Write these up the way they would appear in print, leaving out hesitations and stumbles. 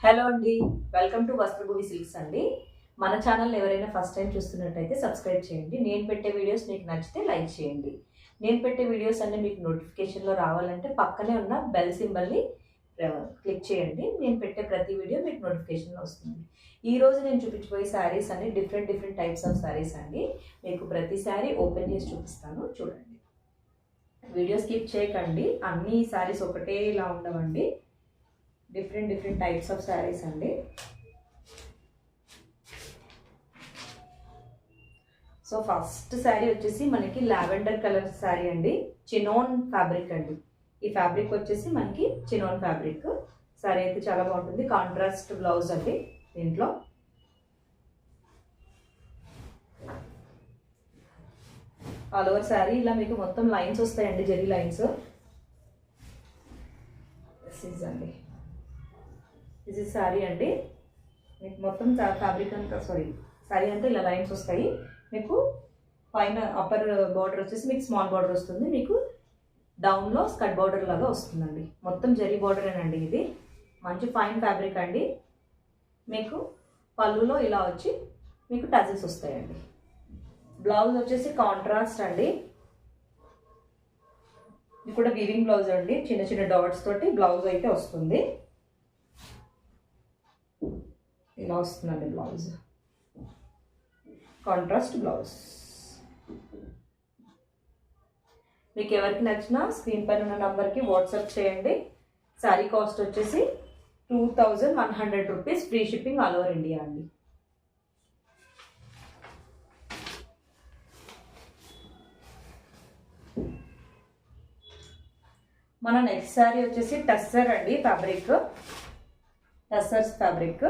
Hello అండి, welcome to వస్త్రభూమి silks అండి. మన ఛానల్ ఎవరైనా ఫస్ట్ టైం చూస్తున్నట్టయితే సబ్స్క్రైబ్ చేయండి. నేను పెట్టే వీడియోస్ మీకు నచ్చితే లైక్ చేయండి. నేను పెట్టే వీడియోస్ అన్నీ మీకు నోటిఫికేషన్లో రావాలంటే పక్కనే ఉన్న బెల్ సింబల్ని క్లిక్ చేయండి. నేను పెట్టే ప్రతి వీడియో మీకు నోటిఫికేషన్లో వస్తుంది. ఈరోజు నేను చూపించబోయే శారీస్ అన్ని డిఫరెంట్ టైప్స్ ఆఫ్ శారీస్ అండి. మీకు ప్రతి శారీ ఓపెన్ చేసి చూపిస్తాను, చూడండి. వీడియో స్కిప్ చేయకండి. అన్ని శారీస్ ఒకటే ఇలా ఉండవండి. డిఫరెంట్ టైప్స్ ఆఫ్ శారీస్ అండి. సో ఫస్ట్ శారీ వచ్చేసి మనకి లావెండర్ కలర్ శారీ అండి. చినోన్ ఫ్యాబ్రిక్ అండి. ఈ ఫ్యాబ్రిక్ వచ్చేసి మనకి చినోన్ ఫ్యాబ్రిక్ శారీ అయితే చాలా బాగుంటుంది. కాంట్రాస్ట్ బ్లౌజ్ అండి. దీంట్లో ఆల్ ఓవర్ శారీ ఇలా మీకు మొత్తం లైన్స్ వస్తాయండి, జరీ లైన్స్. అండి ఇది శారీ అండి. మీకు మొత్తం ఫ్యాబ్రిక్ అంతా శారీ అంతా ఇలా లైన్స్ వస్తాయి. మీకు పైన అప్పర్ బార్డర్ వచ్చేసి మీకు స్మాల్ బార్డర్ వస్తుంది. మీకు డౌన్లో స్కర్ట్ బార్డర్ లాగా వస్తుందండి. మొత్తం జరీ బార్డరేనండి. ఇది మంచి ఫైన్ ఫ్యాబ్రిక్ అండి. మీకు పళ్ళులో ఇలా వచ్చి మీకు టజిల్స్ వస్తాయండి. బ్లౌజ్ వచ్చేసి కాంట్రాస్ట్ అండి. ఇది కూడా వీవింగ్ బ్లౌజ్ అండి. చిన్న డాట్స్ తోటి బ్లౌజ్ అయితే వస్తుంది. ఇలా వస్తుందండి బ్లౌజ్, కాంట్రాస్ట్ బ్లౌజ్. మీకు ఎవరికి నచ్చినా స్క్రీన్ పైన ఉన్న నంబర్కి వాట్సాప్ చేయండి. శారీ కాస్ట్ వచ్చేసి 2100 rupees, free shipping all over India అండి. మన నెక్స్ట్ శారీ వచ్చేసి టస్సర్ అండి. Tussars fabric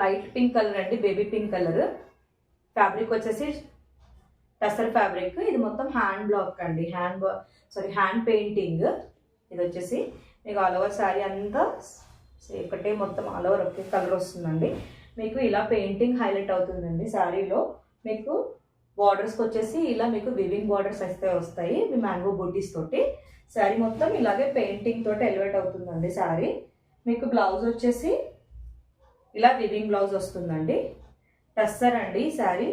light pink colour అండి, బేబీ పింక్ కలర్. ఫ్యాబ్రిక్ వచ్చేసి టస్సర్ ఫ్యాబ్రిక్. ఇది మొత్తం హ్యాండ్ బ్లాక్ అండి, హ్యాండ్ పెయింటింగ్. ఇది వచ్చేసి మీకు ఆల్ ఓవర్ శారీ అంతా ఒకటే మొత్తం ఆల్ ఓవర్ ఒకే కలర్ వస్తుందండి. మీకు ఇలా పెయింటింగ్ హైలైట్ అవుతుందండి శారీలో. మీకు బార్డర్స్కి వచ్చేసి ఇలా మీకు వివింగ్ బార్డర్స్ అయితే వస్తాయి, మీ మ్యాంగో బూటీస్ తోటి. శారీ మొత్తం ఇలాగే పెయింటింగ్ తోటి ఎలివేట్ అవుతుందండి శారీ. మీకు బ్లౌజ్ వచ్చేసి ఇలా వివింగ్ బ్లౌజ్ వస్తుందండి. టస్సర్ అండి శారీ.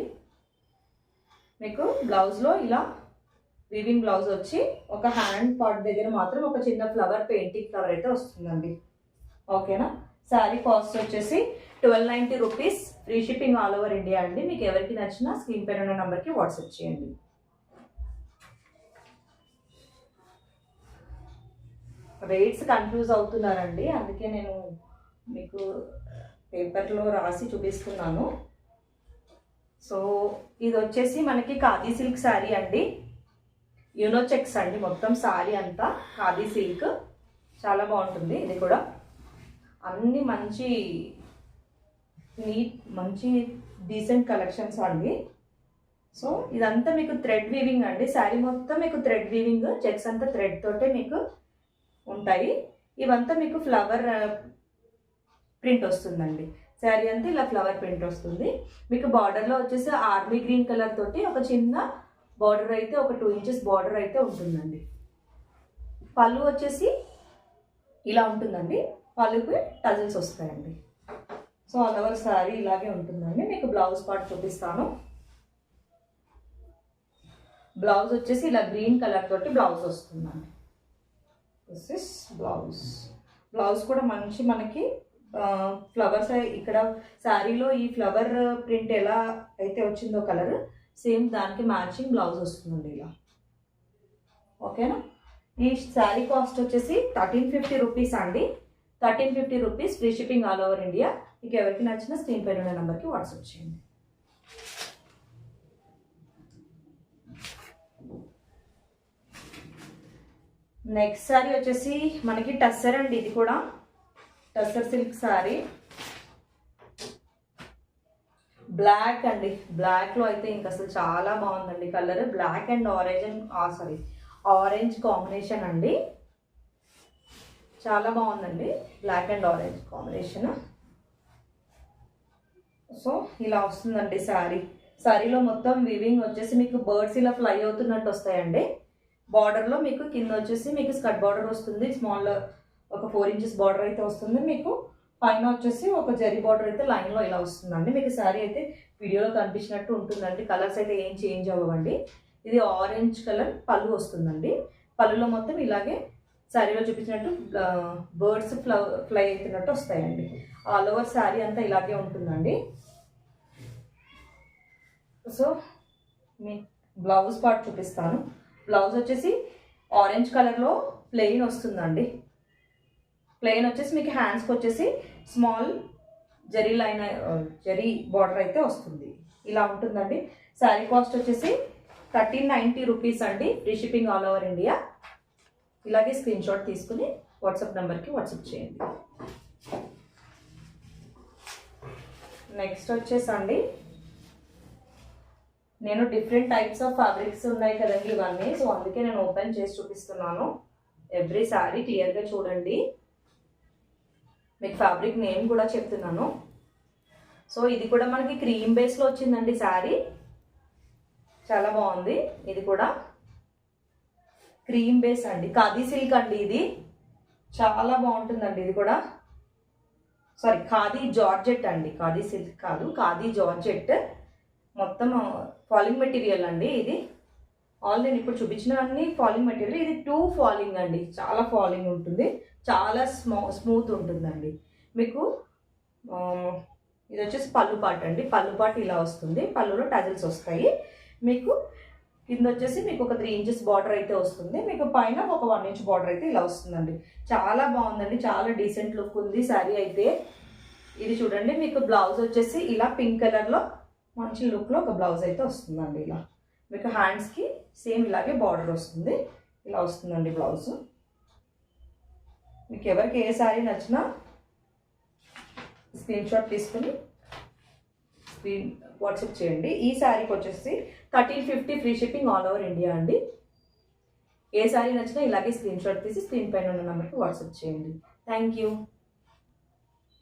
మీకు బ్లౌజ్లో ఇలా వివింగ్ బ్లౌజ్ వచ్చి ఒక హ్యాండ్ పార్ట్ దగ్గర మాత్రం ఒక చిన్న ఫ్లవర్, పెయింటింగ్ ఫ్లవర్ అయితే వస్తుందండి. ఓకేనా. శారీ కాస్ట్ వచ్చేసి 1290 rupees, free shipping all over India అండి. మీకు ఎవరికి నచ్చినా స్క్రీన్ పైన ఉన్న నెంబర్కి వాట్సాప్ చేయండి. రేట్స్ కన్ఫ్యూజ్ అవుతున్నారండి, అందుకే నేను మీకు పేపర్లో రాసి చూపిస్తున్నాను. సో ఇది వచ్చేసి మనకి ఖాదీ సిల్క్ శారీ అండి. యూనో చెక్స్ అండి. మొత్తం శారీ అంతా ఖాదీ సిల్క్, చాలా బాగుంటుంది. ఇది కూడా అన్ని మంచి డీసెంట్ కలెక్షన్స్ అండి. సో ఇదంతా మీకు థ్రెడ్ వీవింగ్ అండి. శారీ మొత్తం మీకు థ్రెడ్ వీవింగ్, చెక్స్ అంతా థ్రెడ్ తోటే మీకు ఉంటాయి. ఇవంతా మీకు ఫ్లవర్ ప్రింట్ వస్తుందండి. శారీ అంతా ఇలా ఫ్లవర్ ప్రింట్ వస్తుంది. మీకు బార్డర్లో వచ్చేసి ఆర్మీ గ్రీన్ కలర్ తోటి ఒక చిన్న బార్డర్ అయితే, ఒక 2 ఇంచెస్ బార్డర్ అయితే ఉంటుందండి. పళ్ళు వచ్చేసి ఇలా ఉంటుందండి. పళ్ళుకి టజిల్స్ వస్తాయండి. సో ఆల్ ఓవర్ శారీ ఇలాగే ఉంటుందండి. మీకు బ్లౌజ్ పార్ట్ చూపిస్తాను. బ్లౌజ్ వచ్చేసి ఇలా గ్రీన్ కలర్ తోటి బ్లౌజ్ వస్తుందండి. దిస్ ఇస్ బ్లౌజ్ కూడా మంచి మనకి ఫ్లవర్స్ ఇక్కడ శారీలో ఈ ఫ్లవర్ ప్రింట్ ఎలా అయితే వచ్చిందో కలర్, సేమ్ దానికి మ్యాచింగ్ బ్లౌజ్ వస్తుందండి ఇలా. ఓకేనా. ఈ శారీ కాస్ట్ వచ్చేసి 1350 రూపీస్ అండి. 1350 rupees, free shipping all over India. మీకు ఎవరికి నచ్చినా స్క్రీన్ పైన ఉన్న నెంబర్కి వాట్సాప్ చేయండి. నెక్స్ట్ శారీ వచ్చేసి మనకి టస్సర్ అండి. ఇది కూడా టస్సర్ సిల్క్ శారీ. బ్లాక్ అండి. బ్లాక్లో అయితే ఇంకా అసలు చాలా బాగుందండి colour. Black and orange combination అండి. చాలా బాగుందండి black and orange combination. So ఇలా వస్తుందండి శారీ. శారీలో మొత్తం వివింగ్ వచ్చేసి మీకు బర్డ్స్ ఇలా ఫ్లై అవుతున్నట్టు వస్తాయండి. బార్డర్లో మీకు కింద వచ్చేసి మీకు స్కర్ట్ బార్డర్ వస్తుంది. స్మాల్ ఒక 4 ఇంచెస్ బార్డర్ అయితే వస్తుంది. మీకు పైన వచ్చేసి ఒక జరీ బార్డర్ అయితే లైన్లో ఇలా వస్తుందండి. మీకు శారీ అయితే వీడియోలో కనిపించినట్టు ఉంటుందండి. కలర్స్ అయితే ఏం చేంజ్ అవ్వండి. ఇది ఆరెంజ్ కలర్ పళ్ళు వస్తుందండి. పళ్ళులో మొత్తం ఇలాగే శారీలో చూపించినట్టు బర్డ్స్ ఫ్లై అవుతున్నట్టు వస్తాయండి. ఆల్ ఓవర్ శారీ అంతా ఇలాగే ఉంటుందండి. సో మీ బ్లౌజ్ పార్ట్ చూపిస్తాను. బ్లౌజ్ వచ్చేసి ఆరెంజ్ కలర్లో ప్లెయిన్ వస్తుందండి. ప్లెయిన్ వచ్చేసి మీకు హ్యాండ్స్కి వచ్చేసి small zari line zari border అయితే వస్తుంది. ఇలా ఉంటుందండి. శారీ కాస్ట్ వచ్చేసి 1390 రూపీస్ అండి. Free shipping all over India. ఇలాగే స్క్రీన్ షాట్ తీసుకుని వాట్సాప్ నెంబర్కి వాట్సాప్ చేయండి. నెక్స్ట్ వచ్చేసండి నేను డిఫరెంట్ టైప్స్ ఆఫ్ ఫ్యాబ్రిక్స్ ఉన్నాయి కదండి ఇవన్నీ. సో అందుకే నేను ఓపెన్ చేసి చూపిస్తున్నాను. ఎవ్రీ శారీ క్లియర్గా చూడండి. మీకు ఫ్యాబ్రిక్ నేమ్ కూడా చెప్తున్నాను. సో ఇది కూడా మనకి క్రీమ్ బేస్లో వచ్చిందండి శారీ. చాలా బాగుంది. ఇది కూడా క్రీమ్ బేస్ అండి. ఖాదీ సిల్క్ అండి. ఇది చాలా బాగుంటుందండి. ఇది కూడా సారీ ఖాదీ జార్జెట్ అండి. ఖాదీ సిల్క్ కాదు, ఖాదీ జార్జెట్. మొత్తం ఫాలింగ్ మెటీరియల్ అండి. ఇది ఆల్ నేను ఇప్పుడు చూపించినవన్నీ ఫాలింగ్ మెటీరియల్. ఇది 2 ఫాలింగ్ అండి. చాలా ఫాలింగ్ ఉంటుంది. చాలా స్మూత్ ఉంటుందండి. మీకు ఇది వచ్చేసి పళ్ళు పాట అండి. పళ్ళు పాట ఇలా వస్తుంది. పళ్ళులో టజల్స్ వస్తాయి. మీకు కింద వచ్చేసి మీకు ఒక 3 ఇంచెస్ బార్డర్ అయితే వస్తుంది. మీకు పైన ఒక 1 ఇంచ్ బార్డర్ అయితే ఇలా వస్తుందండి. చాలా బాగుందండి. చాలా డీసెంట్ లుక్ ఉంది శారీ అయితే. ఇది చూడండి. మీకు బ్లౌజ్ వచ్చేసి ఇలా పింక్ కలర్లో మంచి లుక్లో ఒక బ్లౌజ్ అయితే వస్తుందండి. ఇలా మీకు హ్యాండ్స్కి సేమ్ ఇలాగే బార్డర్ వస్తుంది. ఇలా వస్తుందండి బ్లౌజ్. మీకు ఎవరికి ఏ శారీ నచ్చినా స్క్రీన్ షాట్ తీసుకుని వాట్సాప్ చేయండి. ఈ శారీకి వచ్చేసి 1350 free shipping all over India అండి. ఏ శారీ నచ్చినా ఇలాగే స్క్రీన్ షాట్ తీసి స్క్రీన్ పైన ఉన్న నెంబర్కి వాట్సాప్ చేయండి. Thank you.